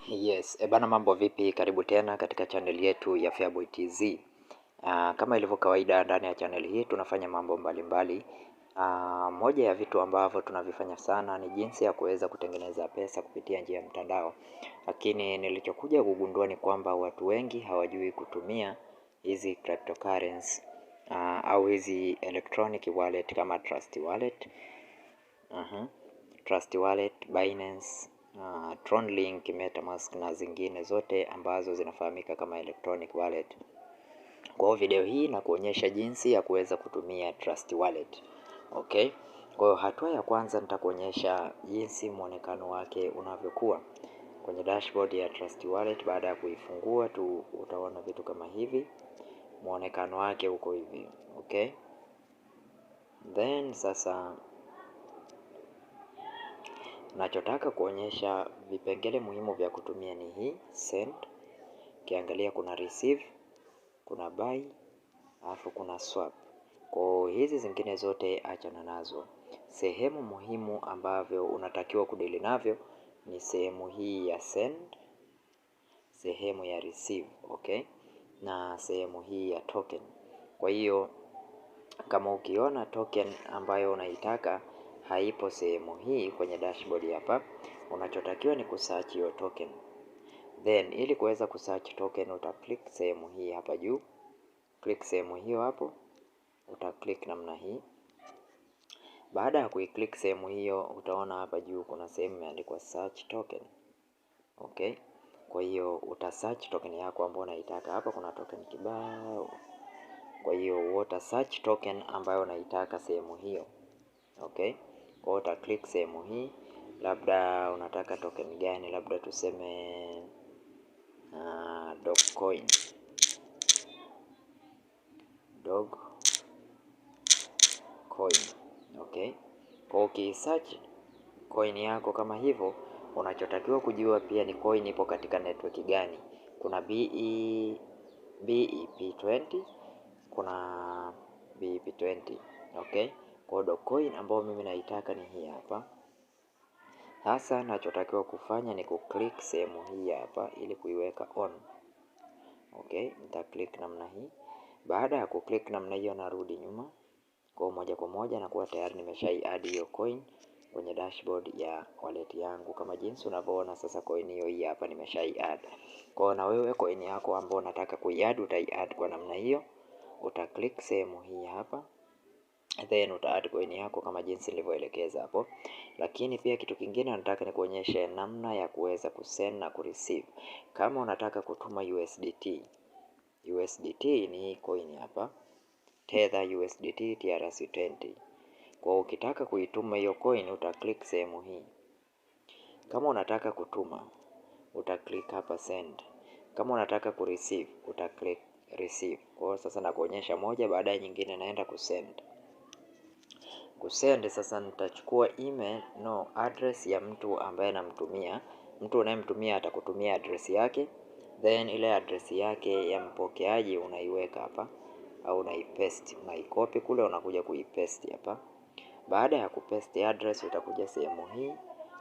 Yes, bana mambo vipi? Karibu tena katika channel yetu ya Feaboy TZ. Kama ilivyo kawaida ndani ya channel hii tunafanya mambo mbalimbali. Moja ya vitu ambavyo tunavifanya sana ni jinsi ya kuweza kutengeneza pesa kupitia njia ya mtandao. Lakini nilichokuja kugundua ni kwamba watu wengi hawajui kutumia hizi cryptocurrency au hizi electronic wallet kama Trust Wallet, Trust Wallet, Binance, Tronlink, MetaMask na zingine zote ambazo zinafahamika kama electronic wallet. Kwa hiyo video hii na kuonyesha jinsi ya kuweza kutumia Trust Wallet. Okay? Kwa hiyo hatua ya kwanza nitakuonyesha jinsi muonekano wake unavyokuwa. Kwenye dashboard ya Trust Wallet baada ya kuifungua tu utaona vitu kama hivi. Muonekano wake uko hivi. Okay? Then sasa nachotaka kuonyesha vipengele muhimu vya kutumia ni hii send. Ukiangalia kuna receive, kuna buy, alafu kuna swap. Kwa hizi zingine zote achana nazo. Sehemu muhimu ambavyo unatakiwa kudili navyo ni sehemu hii ya send, sehemu ya receive, okay? Na sehemu hii ya token. Kwa hiyo kama ukiona token ambayo unaitaka haipo sehemu hii kwenye dashboard hapa, unachotakiwa ni kusearch hiyo token. Then ili kuweza kusearch token uta-click sehemu hii hapa juu. Click sehemu hiyo hapo, uta-click namna hii. Baada ya kuiclick sehemu hiyo utaona hapa juu kuna sehemu imeandikwa search token. Okay? Kwa hiyo uta-search token yako ambayo unaitaka. Hapa kuna token kibao. Kwa hiyo uta search token ambayo unaitaka sehemu hiyo. Okay? Kwa hiyo uta-click sehemu hii. Labda unataka token gani? Labda tuseme Dogecoin. Okay? Kwa ukisearch coin yako kama hivyo, unachotakiwa kujua pia ni coin ipo katika network gani. Kuna BEP20, kuna BEP20. Okay? Kwa Dogecoin ambayo mimi naitaka ni hii hapa. Sasa nachotakiwa kufanya ni kuclick sehemu hii hapa ili kuiweka on. Okay, nita click namna hii. Baada ya kuclick namna hiyo narudi nyuma. Kwa moja kwa moja na kuwa tayari nimeshai add hiyo coin kwenye dashboard ya wallet yangu kama jinsi unavyoona sasa coin hiyo hii hapa nimeshai add. Kwa na wewe coin yako ambayo unataka kuiadd utai-add kwa namna hiyo. Uta click sehemu hii hapa. Then uta add coin yako kama jinsi nilivyoelekeza hapo. Lakini pia kitu kingine nataka nikuonyeshe namna ya kuweza kusend na kureceive. Kama unataka kutuma USDT ni hii coin hapa. Tether USDT TRC20. Kwa ukitaka kuituma hiyo coin uta click sehemu hii. Kama unataka kutuma uta click hapa send. Kama unataka kureceive uta click receive. Kwa sasa nakuonyesha moja baada ya nyingine naenda kusend. Kusend sasa nitachukua address ya mtu ambaye namtumia. Mtu unayemtumia atakutumia address yake. Then ile address yake ya mpokeaji unaiweka hapa au unaipaste, unaicopy kule unakuja kuipaste hapa. Baada ya kupaste address utakuja sehemu hii,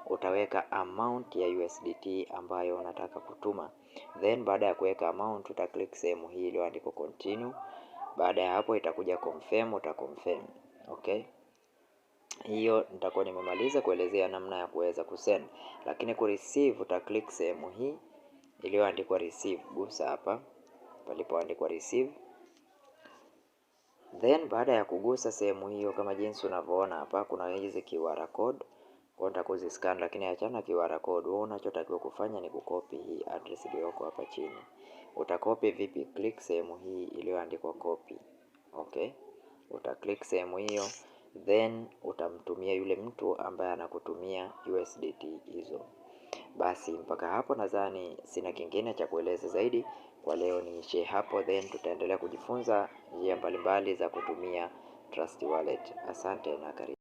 utaweka amount ya USDT ambayo unataka kutuma. Then baada ya kuweka amount uta click sehemu hii iliyoandikwa continue. Baada ya hapo itakuja confirm, uta confirm. Okay? Hiyo nitakuwa nimemaliza kuelezea namna ya kuweza kusend. Lakini kureceive uta click sehemu hii iliyoandikwa receive. Gusa hapa palipoandikwa receive. Then baada ya kugusa sehemu hiyo kama jinsi unavyoona hapa kuna hizi QR code. Kwa nitakuziscan lakini achana QR code. Wewe unachotakiwa kufanya ni kukopi hii address iliyoko hapa chini. Utakopi vipi? Click sehemu hii iliyoandikwa copy. Okay? Uta click sehemu hiyo then utamtumia yule mtu ambaye anakutumia USDT hizo. Basi mpaka hapo nadhani sina kingine cha kueleza zaidi. Kwa leo niishie hapo, then tutaendelea kujifunza njia mbalimbali za kutumia Trust Wallet. Asante na karibu.